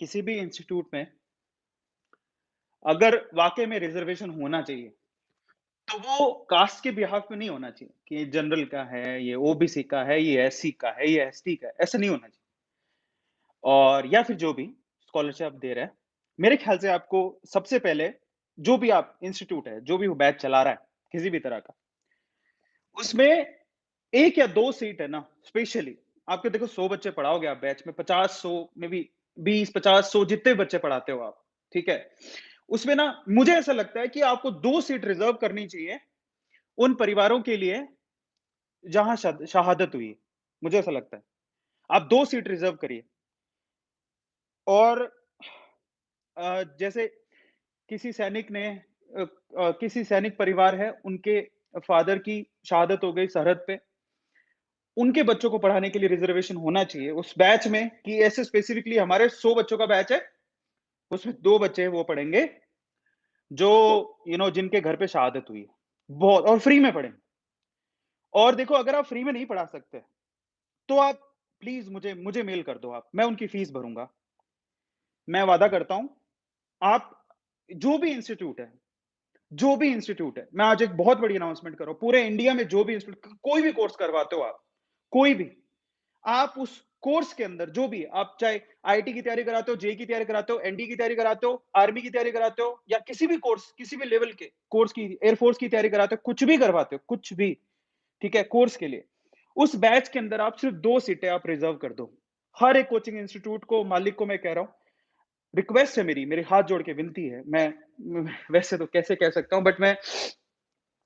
किसी भी इंस्टीट्यूट में अगर वाक़ई में रिज़र्वेशन होना चाहिए, तो वो कास्ट के बिहाफ़ पे नहीं होना चाहिए कि ये जनरल का है, ये ओबीसी का है, ये एससी का है, ये एसटी का है, ऐसा नहीं होना चाहिए। और या फिर जो भी स्कॉलरशिप आप दे रहे हैं, मेरे ख़्याल से आपको सबसे पहले जो भी आप इंस्टीट्यूट है, जो भी वो बैच चला रहा है, किसी भी तरह का, उसमें 1 या 2 सीट है ना, स्पेशली आपके देखो 100 बच्चे पढ़ाओगे आप बैच में 50, 100 मे बी 20, 50, 100 जितने बच्चे पढ़ाते हो आप, ठीक है? उसमें ना मुझे ऐसा लगता है कि आपको 2 सीट रिज़र्व करनी चाहिए उन परिवारों के लिए जहाँ शहादत हुई है, मुझे ऐसा लगता है। आप 2 सीट रिज़र्व करिए और जैसे किसी सैनिक ने किसी सैनिक परिवार है, उनके फ़ादर की शहादत हो गई सरहद पे, उनके बच्चों को पढ़ाने के लिए रिज़र्वेशन होना चाहिए उस बैच में कि ऐसे स्पेसिफिकली हमारे 100 बच्चों का बैच है, उसमें 2 बच्चे हैं वो पढ़ेंगे, जो जिनके घर पे शहादत हुई है। बहुत और फ्री में पढ़ेंगे। और देखो अगर आप फ्री में नहीं पढ़ा सकते, तो आप प्लीज़ मुझे मुझे मेल कर दो आप, मैं उनकी फ़ीस भरूँगा। मैं वादा करता हूँ, आप जो भी इंस्टीट्यूट है, मैं आज एक बहुत बड़ी अनाउंसमेंट कर रहा हूँ, पूरे इंडिया में जो भी इंस्टीट्यूट कोई भी कोर्स करवाते हो आप, कोई भी, आप उस कोर्स के अंदर जो भी आप चाहे आईआईटी की तैयारी कराते हो, जेईई की तैयारी कराते हो, एनडीए की तैयारी कराते हो, आर्मी की तैयारी कराते हो या किसी भी कोर्स, किसी भी लेवल के कोर्स की एयरफोर्स की तैयारी कराते हो, कुछ भी करवाते हो, कुछ भी, ठीक है, कोर्स के लिए। उस बैच के अंदर आप सिर्फ 2 सीटें आप रिज़र्व कर दो। हर एक कोचिंग इंस्टीट्यूट को, मालिक को मैं कह रहा हूँ, रिक्वेस्ट है मेरी हाथ जोड़ के विनती है। वैसे तो कैसे कह सकता हूँ बट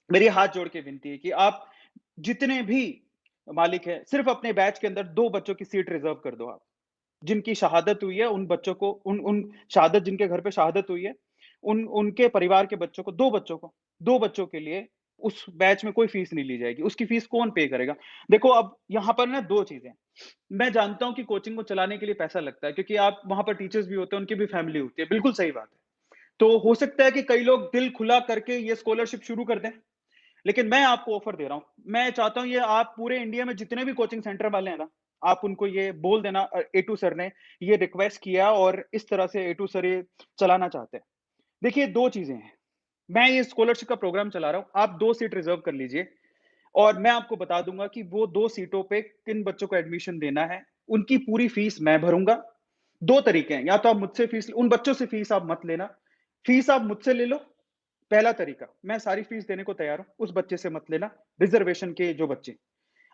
मेरी हाथ जोड़ के विनती है कि आप जितने भी मालिक हैं, सिर्फ अपने बैच के अंदर 2 बच्चों की सीट रिज़र्व कर दो आप। जिनकी शहादत हुई है, उन बच्चों को उन उन शहादत जिनके घर पे शहादत हुई है, उनके परिवार के बच्चों को 2 बच्चों को 2 बच्चों के लिए उस बैच में कोई फ़ीस नहीं ली जाएगी। उसकी फ़ीस कौन पे करेगा? देखो अब यहाँ पर ना 2 चीज़ें हैं। मैं जानता हूँ कि कोचिंग को चलाने के लिए पैसा लगता है क्योंकि आप वहाँ पर टीचर्स भी होते हैं, उनकी भी फैमिली होती है। बिल्कुल सही बात है। तो हो सकता है कि कई लोग दिल खुला करके ये स्कॉलरशिप शुरू कर दें। लेकिन मैं आपको ऑफर दे रहा हूँ। मैं चाहता हूँ ये आप पूरे इंडिया में जितने भी कोचिंग सेंटर वाले हैं ना, आप उनको ये बोल देना एटू सर ने ये रिक्वेस्ट किया और इस तरह से एटू सर ये चलाना चाहते हैं। देखिए 2 चीज़ें हैं। मैं ये स्कॉलरशिप का प्रोग्राम चला रहा हूँ, आप 2 सीट रिज़र्व कर लीजिए और मैं आपको बता दूँगा कि वो 2 सीटों पे किन बच्चों को एडमिशन देना है। उनकी पूरी फीस मैं भरूँगा। 2 तरीके हैं, या तो आप मुझसे फीस उन बच्चों से फीस आप मत लेना। फीस आप मुझसे ले लो, पहला तरीका, मैं सारी फीस देने को तैयार हूँ, उस बच्चे से मत लेना, रिज़र्वेशन के जो बच्चे।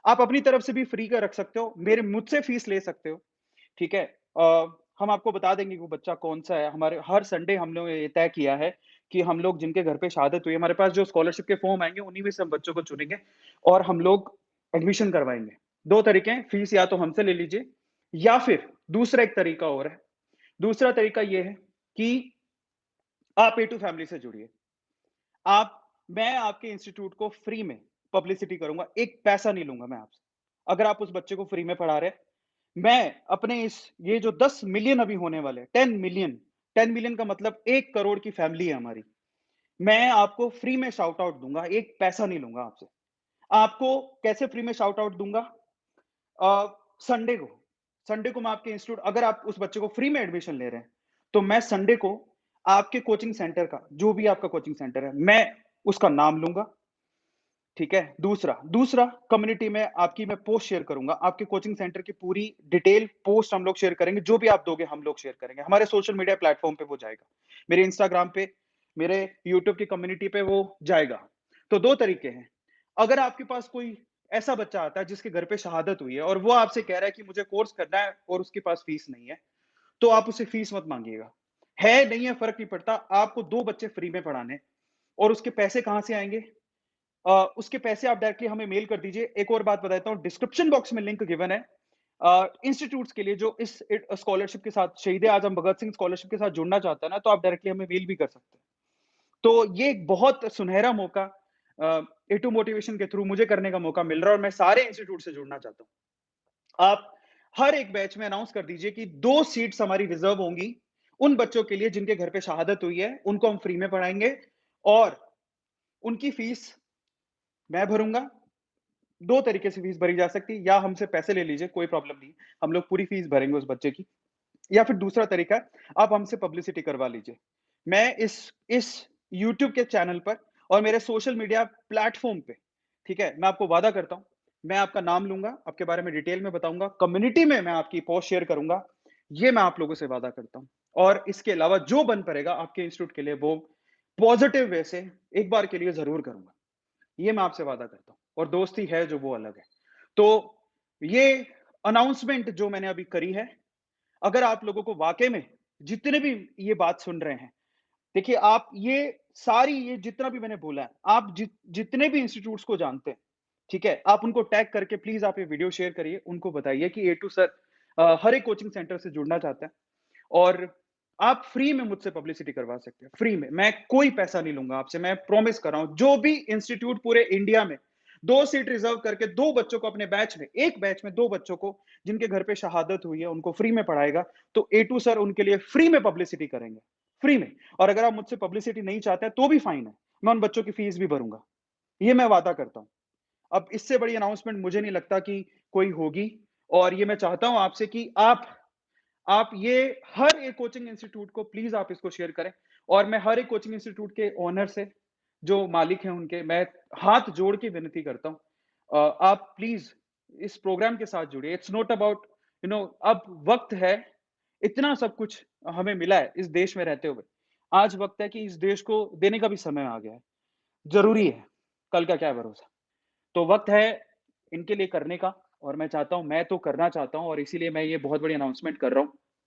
आप अपनी तरफ से भी फ्री का रख सकते हो, मेरे मुझसे फीस ले सकते हो, ठीक है? हम आपको बता देंगे कि वो बच्चा कौन-सा है, हमारे हर संडे हम लोग ये तय किया है कि हम लोग जिनके घर पे शहादत हुई है, हमारे पास जो स्कॉलरशिप के फॉर्म आएँगे, उन्हीं में से हम बच्चों को चुनेंगे और हम लोग एडमिशन करवाएँगे। 2 तरीके हैं, फीस या तो हमसे ले लीजिए या फिर दूसरा एक तरीका और है। दूसरा तरीका ये है कि आप ए टू फैमिली से जुड़िए। आप मैं आपके इंस्टीट्यूट को फ्री में पब्लिसिटी करूँगा, एक पैसा नहीं लूँगा मैं आपसे। अगर आप उस बच्चे को फ्री में पढ़ा रहे हैं, मैं अपने इस ये जो 10 मिलियन अभी होने वाले हैं, 10 मिलियन का मतलब 1 करोड़ की फैमिली है हमारी। मैं आपको फ्री में शाउट आउट दूँगा, एक पैसा नहीं लूँगा आपसे। आपको कैसे फ्री में शाउट आउट दूँगा? अ, संडे को संडे को मैं आपके इंस्टीट्यूट अगर आप उस बच्चे को फ्री में एडमिशन ले रहे हैं, तो मैं संडे को आपके कोचिंग सेंटर का, जो भी आपका कोचिंग सेंटर है, मैं उसका नाम लूँगा, ठीक है? दूसरा दूसरा कम्युनिटी में आपकी मैं पोस्ट शेयर करूँगा, आपके कोचिंग सेंटर की पूरी डिटेल पोस्ट हम लोग शेयर करेंगे, जो भी आप दोगे हम लोग शेयर करेंगे। हमारे सोशल मीडिया प्लेटफ़ॉर्म पे वो जाएगा। मेरे इंस्टाग्राम पे, मेरे यूट्यूब की कम्युनिटी पे वो जाएगा। तो 2 तरीके हैं। अगर आपके पास कोई ऐसा बच्चा आता है जिसके घर पे शहादत हुई है और वो आपसे कह रहा है कि मुझे कोर्स करना है और उसके पास फीस नहीं है, तो आप उससे फीस मत माँगिएगा। है, नहीं है, फ़र्क नहीं पड़ता। आपको 2 बच्चे फ्री में पढ़ाने हैं और उसके पैसे कहाँ से आएँगे? उसके पैसे आप डायरेक्टली हमें मेल कर दीजिए। एक और बात बताता हूँ, डिस्क्रिप्शन बॉक्स में लिंक गिवन है। इंस्टीट्यूट्स के लिए जो इस स्कॉलरशिप के साथ शहीद-ए-आज़म भगत सिंह स्कॉलरशिप के साथ जुड़ना चाहता है ना, तो आप डायरेक्टली हमें मेल भी कर सकते हैं। तो ये एक बहुत सुनहरा मौका ए2 मोटिवेशन के थ्रू मुझे करने का मौका मिल रहा है और मैं सारे इंस्टीट्यूट से जुड़ना चाहता हूँ। आप हर एक बैच में अनाउंस कर दीजिए कि 2 सीट्स हमारी रिज़र्व होंगी, उन बच्चों के लिए जिनके घर पे शहादत हुई है, उनको हम फ्री में पढ़ाएँगे और उनकी फीस मैं भरूँगा। 2 तरीके से फीस भरी जा सकती है, या हमसे पैसे ले लीजिए, कोई प्रॉब्लम नहीं है। हम लोग पूरी फीस भरेंगे उस बच्चे की। या फिर दूसरा तरीका है, आप हमसे पब्लिसिटी करवा लीजिए। मैं इस यूट्यूब के चैनल पर और मेरे सोशल मीडिया प्लेटफ़ॉर्म पे, ठीक है? मैं आपको वादा करता हूँ, मैं आपका नाम लूँगा, आपके बारे में डिटेल में बताऊँगा, कम्युनिटी में मैं आपकी पोस्ट शेयर करूँगा, ये मैं आप लोगों से वादा करता हूँ। और इसके अलावा जो बन पड़ेगा आपके इंस्टीट्यूट के लिए, वो पॉज़िटिव वे से एक बार के लिए ज़रूर करूँगा। ये मैं आपसे वादा करता हूँ और दोस्ती है जो वो अलग है। तो ये अनाउंसमेंट जो मैंने अभी करी है, अगर आप लोगों को वाक़ई में जितने भी ये बात सुन रहे हैं, देखिए आप ये जितना भी मैंने बोला है, आप जितने भी इंस्टीट्यूट्स को जानते हैं, ठीक है? आप उनको टैग करके प्लीज़ आप ये वीडियो शेयर करिए, उनको बताइए कि ए टू सर हर एक कोचिंग सेंटर से जुड़ना चाहता है और आप फ्री में मुझसे पब्लिसिटी करवा सकते हैं, फ्री में। मैं कोई पैसा नहीं लूँगा आपसे, मैं प्रॉमिस कर रहा हूँ। जो भी इंस्टीट्यूट पूरे इंडिया में 2 सीट रिज़र्व करके 2 बच्चों को अपने बैच में, 1 बैच में 2 बच्चों को जिनके घर पे शहादत हुई है, उनको फ्री में पढ़ाएगा, तो ए टू सर उनके लिए फ्री में पब्लिसिटी करेंगे, फ्री में। और अगर आप मुझसे पब्लिसिटी नहीं चाहते हैं, तो भी फाइन है। मैं उन बच्चों की फीस भी भरूँगा। ये मैं वादा करता हूँ। अब इससे बड़ी अनाउंसमेंट मुझे नहीं लगता कि कोई होगी और ये मैं चाहता हूँ आपसे कि आप ये हर एक कोचिंग इंस्टीट्यूट को प्लीज़ आप इसको शेयर करें और मैं हर एक कोचिंग इंस्टीट्यूट के ओनर से, जो मालिक हैं उनके, मैं हाथ जोड़ के विनती करता हूँ। आप प्लीज़ इस प्रोग्राम के साथ जुड़िए। इट्स नॉट अबाउट अब वक़्त है, इतना सब कुछ हमें मिला है इस देश में रहते हुए। आज वक़्त है कि इस देश को देने का भी समय आ गया है। ज़रूरी है, कल का क्या भरोसा। तो वक़्त है इनके लिए करने का और मैं तो करना चाहता हूँ और इसीलिए मैं ये बहुत बड़ी अनाउंसमेंट कर रहा हूँ।